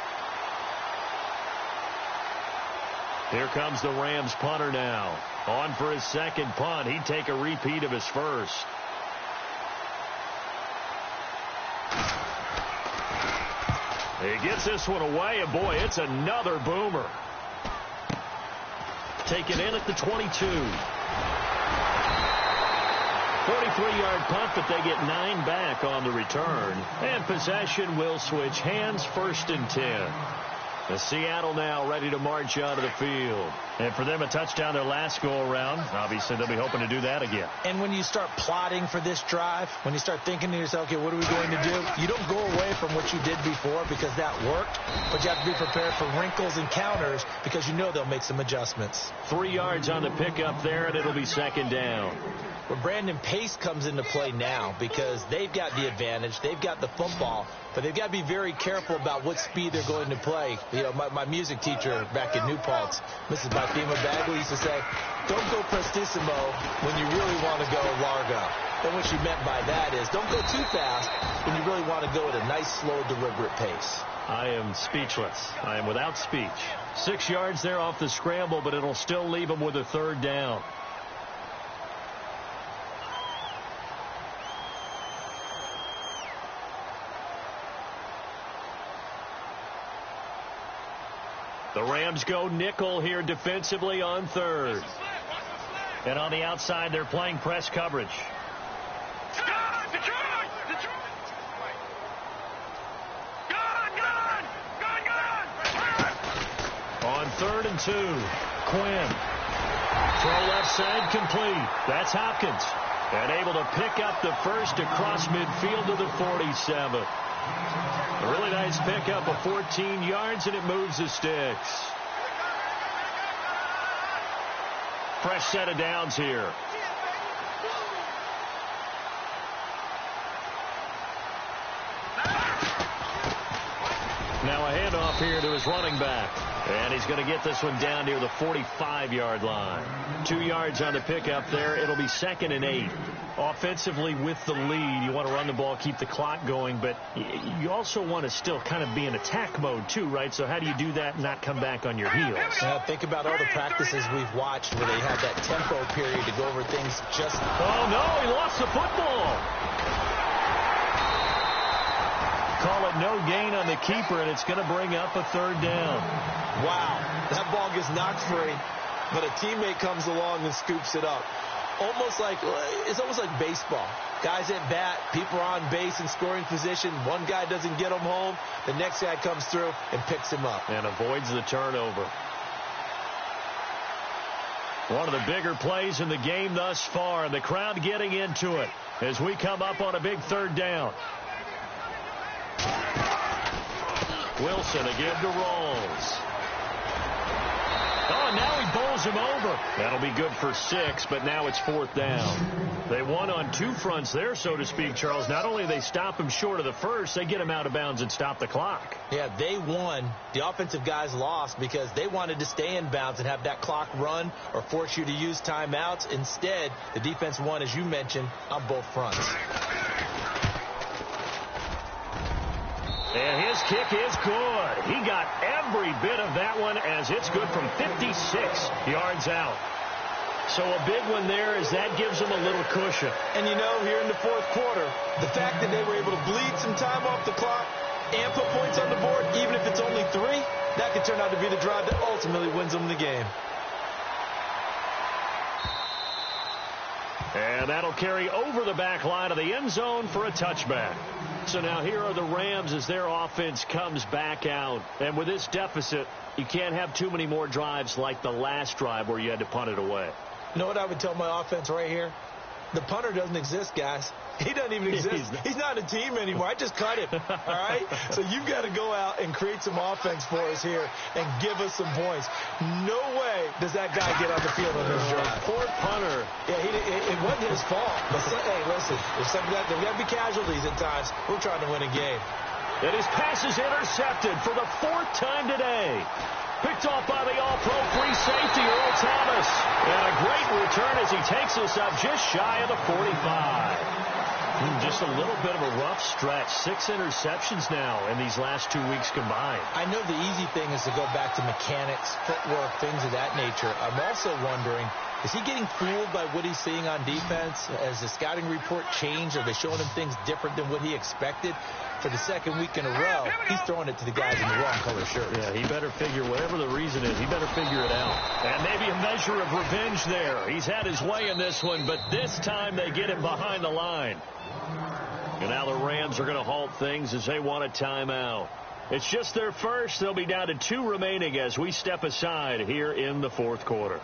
[SPEAKER 3] Here comes the Rams punter now. On for his second punt. He'd take a repeat of his first. He gets this one away, and boy, it's another boomer. Taken in at the 22. 43-yard punt, but they get 9 back on the return. And possession will switch hands, 1st and 10. The Seattle now ready to march out of the field. And for them, a touchdown their last go-around. Obviously, they'll be hoping to do that again.
[SPEAKER 2] And when you start plotting for this drive, when you start thinking to yourself, okay, what are we going to do? You don't go away from what you did before because that worked, but you have to be prepared for wrinkles and counters because you know they'll make some adjustments.
[SPEAKER 3] 3 yards on the pickup there, and it'll be second down.
[SPEAKER 2] But Brandon, pace comes into play now because they've got the advantage. They've got the football, but they've got to be very careful about what speed they're going to play. You know, my music teacher back in New Paltz, Mrs. Bathema Bagley, used to say, don't go prestissimo when you really want to go largo. And what she meant by that is don't go too fast when you really want to go at a nice, slow, deliberate pace.
[SPEAKER 3] I am speechless. I am without speech. 6 yards there off the scramble, but it'll still leave them with a 3rd down. The Rams go nickel here defensively on third. And on the outside, they're playing press coverage. On 3rd and 2, Quinn. Throw left side complete. That's Hopkins. And able to pick up the first across midfield to the 47. A really nice pickup of 14 yards, and it moves the sticks. Fresh set of downs here. Now a handoff here to his running back. And he's going to get this one down near the 45-yard line. 2 yards on the pickup there. It'll be 2nd and 8. Offensively with the lead, you want to run the ball, keep the clock going, but you also want to still kind of be in attack mode too, right? So how do you do that and not come back on your heels?
[SPEAKER 2] Think about all the practices we've watched where they had that tempo period to go over things just...
[SPEAKER 3] Oh, no, he lost the football. Call it no gain on the keeper, and it's going to bring up a 3rd down.
[SPEAKER 2] Wow, that ball gets knocked free, but a teammate comes along and scoops it up. It's almost like baseball. Guys at bat, people are on base in scoring position. One guy doesn't get him home. The next guy comes through and picks him up.
[SPEAKER 3] And avoids the turnover. One of the bigger plays in the game thus far. The crowd getting into it as we come up on a big 3rd down. Wilson again to Rawls. Oh, now he bowls him over. That'll be good for 6, but now it's 4th down. They won on 2 fronts there, so to speak, Charles. Not only they stop him short of the first, they get him out of bounds and stop the clock.
[SPEAKER 2] Yeah, they won. The offensive guys lost because they wanted to stay in bounds and have that clock run or force you to use timeouts. Instead, the defense won, as you mentioned, on both fronts.
[SPEAKER 3] And his kick is good. He got every bit of that one as it's good from 56 yards out. So a big one there as that gives them a little cushion.
[SPEAKER 2] And you know, here in the 4th quarter, the fact that they were able to bleed some time off the clock and put points on the board, even if it's only 3, that could turn out to be the drive that ultimately wins them the game.
[SPEAKER 3] And that'll carry over the back line of the end zone for a touchback. So now here are the Rams as their offense comes back out. And with this deficit, you can't have too many more drives like the last drive where you had to punt it away.
[SPEAKER 2] You know what I would tell my offense right here? The punter doesn't exist, guys. He doesn't even exist. He's not a team anymore. I just cut him, all right? So you've got to go out and create some offense for us here and give us some points. No way does that guy get on the field on this drive.
[SPEAKER 3] Poor punter.
[SPEAKER 2] Yeah, it wasn't his fault. But hey, listen, there's got to be casualties at times. We're trying to win a game.
[SPEAKER 3] And his pass is intercepted for the 4th time today. Picked off by the all-pro free safety, Earl Thomas. And a great return as he takes us up just shy of the 45. Just a little bit of a rough stretch. 6 interceptions now in these last 2 weeks combined.
[SPEAKER 2] I know the easy thing is to go back to mechanics, footwork, things of that nature. I'm also wondering, is he getting fooled by what he's seeing on defense? Has the scouting report changed? Are they showing him things different than what he expected? For the 2nd week in a row, he's throwing it to the guys in the wrong color shirts.
[SPEAKER 3] Yeah, he better figure, whatever the reason is, he better figure it out. And maybe a measure of revenge there. He's had his way in this one, but this time they get him behind the line. And now the Rams are going to halt things as they want a timeout. It's just their first. They'll be down to 2 remaining as we step aside here in the 4th quarter.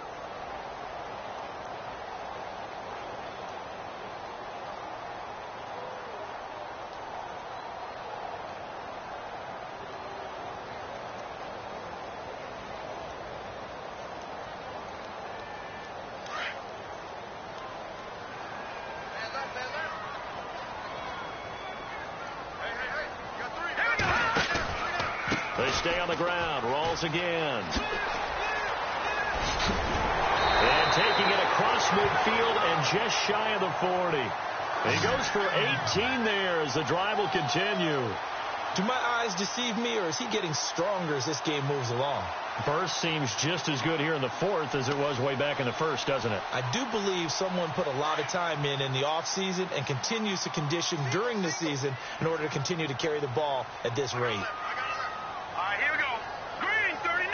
[SPEAKER 3] Stay on the ground. Rawls again. And taking it across midfield and just shy of the 40. He goes for 18 there as the drive will continue.
[SPEAKER 2] Do my eyes deceive me, or is he getting stronger as this game moves along?
[SPEAKER 3] Burst seems just as good here in the 4th as it was way back in the 1st, doesn't it?
[SPEAKER 2] I do believe someone put a lot of time in the offseason and continues to condition during the season in order to continue to carry the ball at this rate.
[SPEAKER 4] Here we go. Green, 39.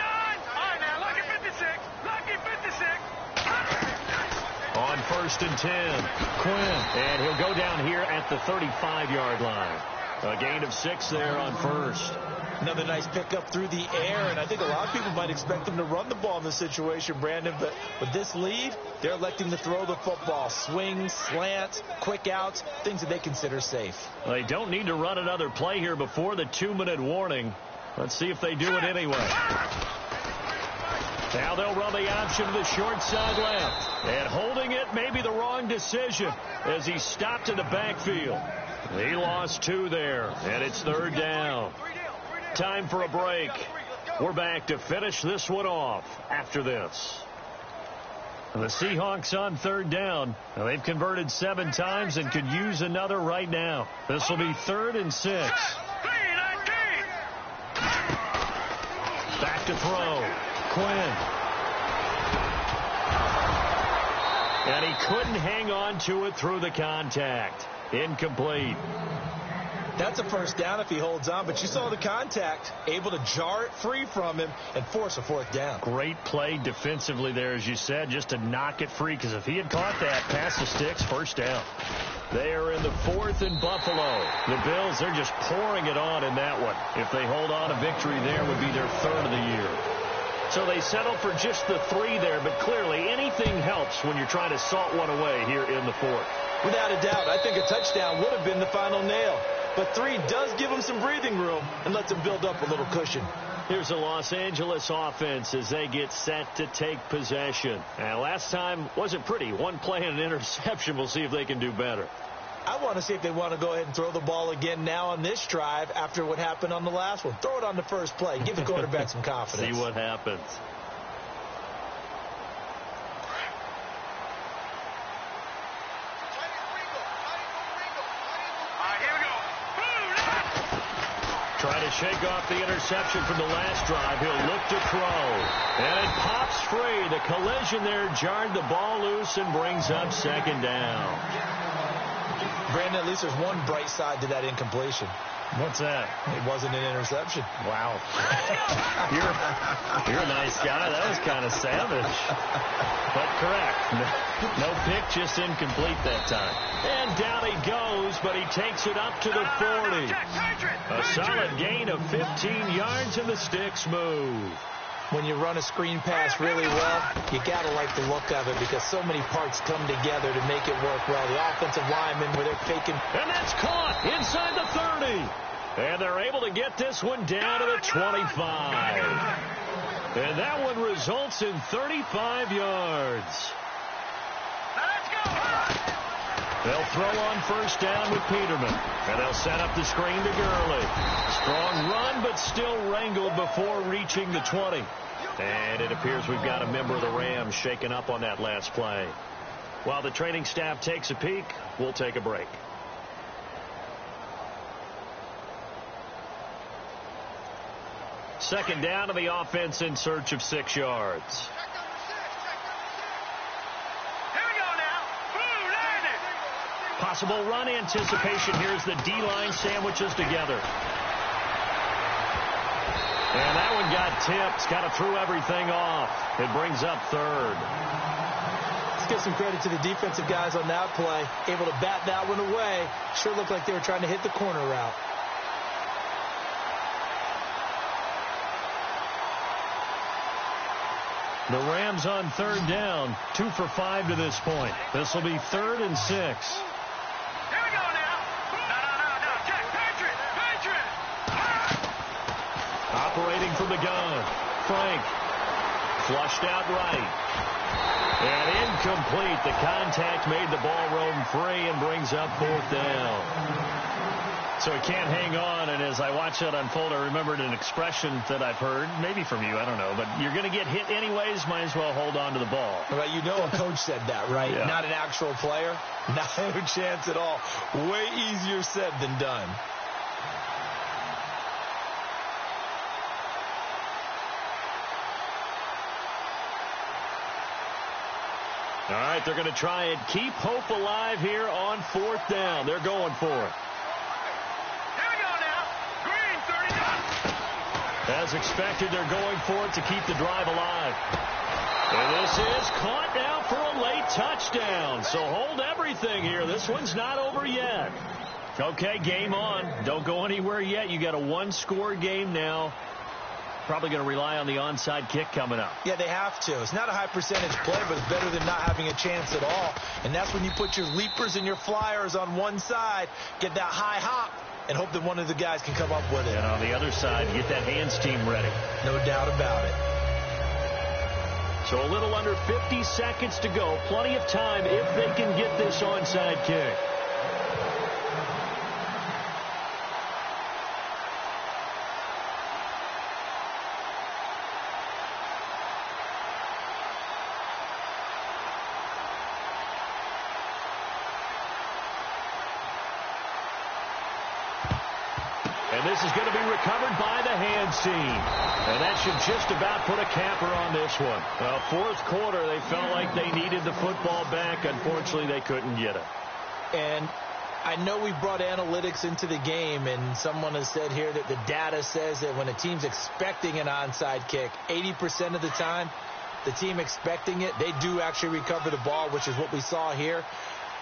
[SPEAKER 3] 1st and 10. Quinn. And he'll go down here at the 35-yard line. A gain of 6 there on 1st.
[SPEAKER 2] Another nice pickup through the air, and I think a lot of people might expect them to run the ball in this situation, Brandon, but with this lead, they're electing to throw the football. Swings, slants, quick outs, things that they consider safe.
[SPEAKER 3] Well, they don't need to run another play here before the 2-minute warning. Let's see if they do it anyway. Now they'll run the option to the short side left. And holding it may be the wrong decision as he stopped in the backfield. He lost 2 there, and it's 3rd down. Time for a break. We're back to finish this one off after this. The Seahawks on 3rd down. Now they've converted 7 times and could use another right now. This will be 3rd and 6. Back to throw. Quinn. And he couldn't hang on to it through the contact. Incomplete.
[SPEAKER 2] That's a 1st down if he holds on, but you saw the contact, able to jar it free from him and force a 4th down.
[SPEAKER 3] Great play defensively there, as you said, just to knock it free, because if he had caught that, past the sticks, 1st down. They are in the 4th in Buffalo. The Bills, they're just pouring it on in that one. If they hold on, a victory there would be their 3rd of the year. So they settle for just the 3 there, but clearly anything helps when you're trying to salt one away here in the 4th.
[SPEAKER 2] Without a doubt, I think a touchdown would have been the final nail. But 3 does give them some breathing room and lets them build up a little cushion.
[SPEAKER 3] Here's the Los Angeles offense as they get set to take possession. And last time wasn't pretty. 1 play and an interception. We'll see if they can do better.
[SPEAKER 2] I want to see if they want to go ahead and throw the ball again now on this drive after what happened on the last one. Throw it on the first play. Give the quarterback some confidence.
[SPEAKER 3] See what happens. Try to shake off the interception from the last drive. He'll look to throw. And it pops free. The collision there jarred the ball loose and brings up 2nd down.
[SPEAKER 2] Brandon, at least there's one bright side to that incompletion.
[SPEAKER 3] What's that?
[SPEAKER 2] It wasn't an interception.
[SPEAKER 3] Wow. You're a nice guy. That was kind of savage. But correct. No pick, just incomplete that time. And down he goes, but he takes it up to the 40. A solid gain of 15 yards, and the sticks move.
[SPEAKER 2] When you run a screen pass really well, you got to like the look of it because so many parts come together to make it work well. The offensive linemen where they're faking.
[SPEAKER 3] And that's caught inside the 30. And they're able to get this one down to the 25. And that one results in 35 yards. They'll throw on 1st down with Peterman. And they'll set up the screen to Gurley. Strong run, but still wrangled before reaching the 20. And it appears we've got a member of the Rams shaken up on that last play. While the training staff takes a peek, we'll take a break. Second down to the offense in search of 6 yards. Possible run anticipation. Here's the D-line sandwiches together. And that one got tipped. Kind of threw everything off. It brings up 3rd.
[SPEAKER 2] Let's give some credit to the defensive guys on that play. Able to bat that one away. Sure looked like they were trying to hit the corner route.
[SPEAKER 3] The Rams on 3rd down. 2 for 5 to this point. This will be 3rd and 6. Operating from the gun. Frank. Flushed out right. And incomplete. The contact made the ball roam free and brings up 4th down. So he can't hang on, and as I watch that unfold, I remembered an expression that I've heard, maybe from you, I don't know, but you're going to get hit anyways, might as well hold on to the ball.
[SPEAKER 2] Right, you know a coach said that, right?
[SPEAKER 3] Yeah.
[SPEAKER 2] Not an actual player. Not a chance at all. Way easier said than done.
[SPEAKER 3] All right, they're going to try and keep hope alive here on 4th down. They're going for it. As expected, they're going for it to keep the drive alive. And this is caught now for a late touchdown. So hold everything here. This one's not over yet. Okay, game on. Don't go anywhere yet. You got a one-score game now. Probably going to rely on the onside kick coming up.
[SPEAKER 2] Yeah, they have to. It's not a high percentage play, but it's better than not having a chance at all. And that's when you put your leapers and your flyers on one side, get that high hop, and hope that one of the guys can come up with it.
[SPEAKER 3] And on the other side, get that hands team ready.
[SPEAKER 2] No doubt about it.
[SPEAKER 3] So a little under 50 seconds to go. Plenty of time if they can get this onside kick. And this is going to be recovered by the hands team. And that should just about put a capper on this one. Fourth quarter, they felt like they needed the football back. Unfortunately, they couldn't get it.
[SPEAKER 2] And I know we brought analytics into the game, and someone has said here that the data says that when a team's expecting an onside kick, 80% of the time, the team expecting it, they do actually recover the ball, which is what we saw here.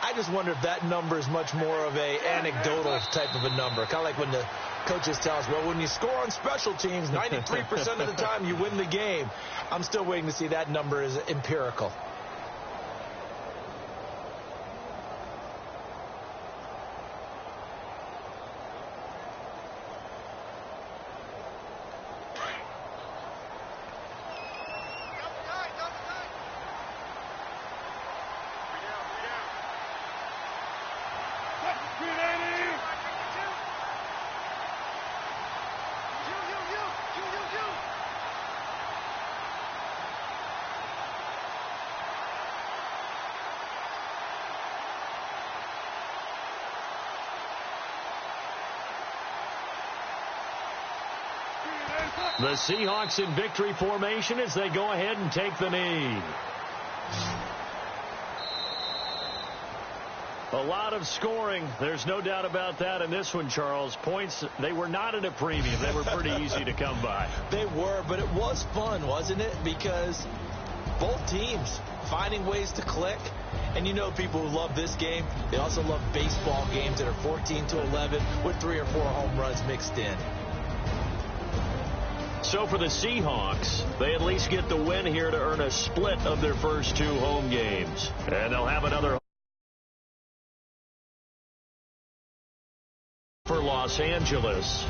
[SPEAKER 2] I just wonder if that number is much more of a anecdotal type of a number. Kind of like when the coaches tell us, well, when you score on special teams, 93% of the time you win the game. I'm still waiting to see that number is empirical.
[SPEAKER 3] The Seahawks in victory formation as they go ahead and take the knee. A lot of scoring. There's no doubt about that in this one, Charles. Points, they were not at a premium. They were pretty easy to come by.
[SPEAKER 2] They were, but it was fun, wasn't it? Because both teams finding ways to click. And you know people who love this game, they also love baseball games that are 14-11 with 3 or 4 home runs mixed in.
[SPEAKER 3] So for the Seahawks, they at least get the win here to earn a split of their first 2 home games. And they'll have another for Los Angeles.